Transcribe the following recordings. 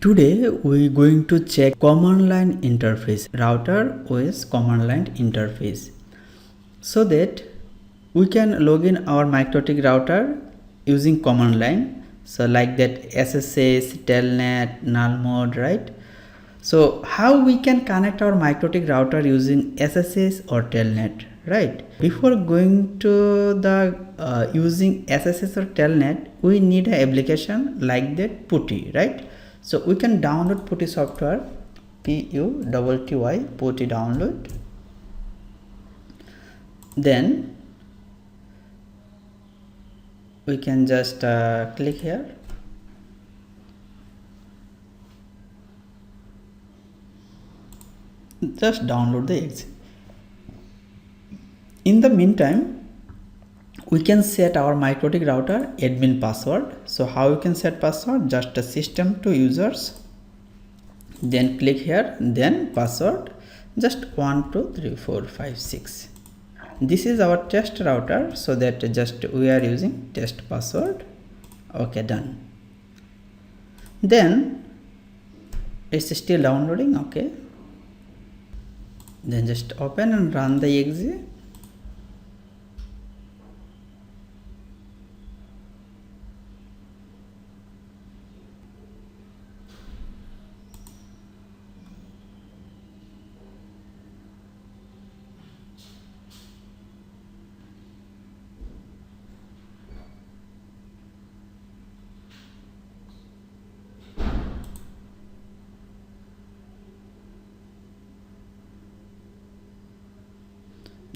Today we going to check command line interface, router OS command line interface, so that we can log in our MikroTik router using command line. So like that SSH, Telnet, null mode, right? So how we can connect our MikroTik router using SSH or Telnet, right? Before going to the using SSH or Telnet, we need an application like that putty, right? So we can download putty software, PUTTY, putty download. Then we can just click here. Just download the exe. In the meantime, we can set our MikroTik router admin password. So how you can set password? Just a system to users, then click here, then password, just 1 2 3 4 5 6. This is our test router, so that just we are using test password. Okay, done. Then it's still downloading. Okay, then just open and run the exe.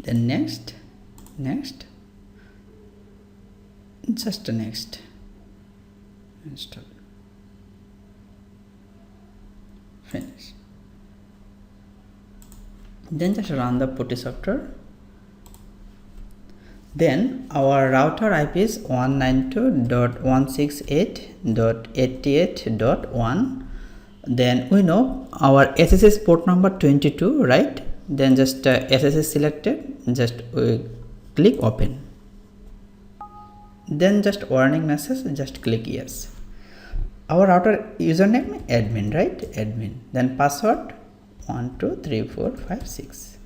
Then next, just next, install, finish. Then just run the putty software. Then our router IP is 192.168.88.1. Then we know our SSH port number 22, right? Then just SSH selected, just click open. Then just warning message, just click yes. Our router username admin, right? Admin. Then password 1 2 3 4 5 6.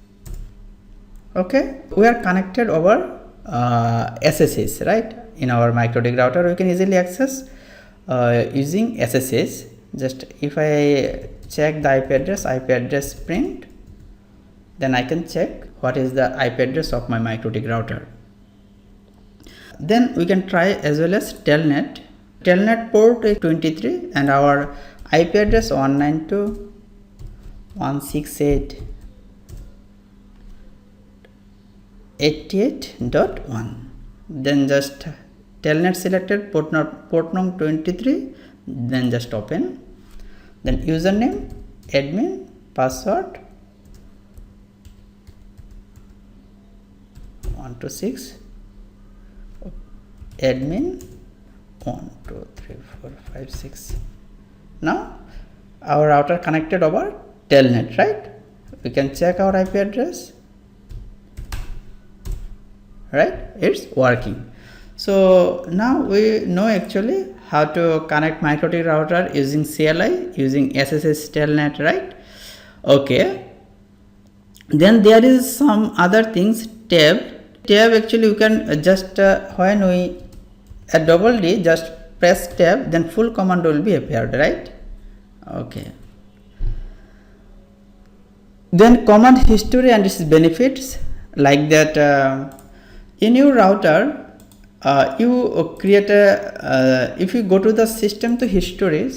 Okay, we are connected over SSH, right? In our MikroTik router we can easily access using SSH. Just if I check the IP address print, then I can check what is the IP address of my MikroTik router. Then we can try as well as Telnet. Telnet port is 23 and our IP address 192.168.88.1. Then just Telnet selected, port num 23, then just open. Then username admin, password 1 2 6, admin 1 2 3 4 5 6. Now our router connected over Telnet, right? We can check our IP address, right? It's working. So now we know actually how to connect MikroTik router using CLI, using SSH Telnet, right? Okay. Then there is some other things. Tab actually you can just when we at double D just press tab, then full command will be appeared, right? Okay. Then command history and its benefits, like that in your router you create a if you go to the system to history,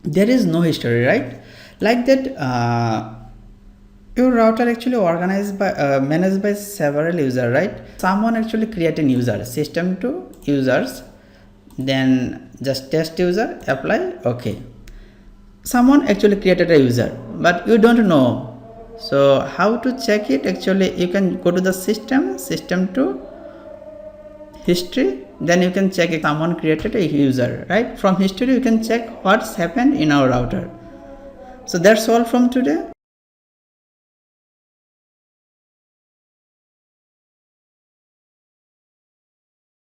there is no history, right? Like that your router actually organized by managed by several users, right? Someone actually create a user, system to users, then just test user, apply, okay. Someone actually created a user, but you don't know. So how to check it? Actually you can go to the system to history, then you can check if someone created a user, right? From history you can check what's happened in our router. So that's all from today.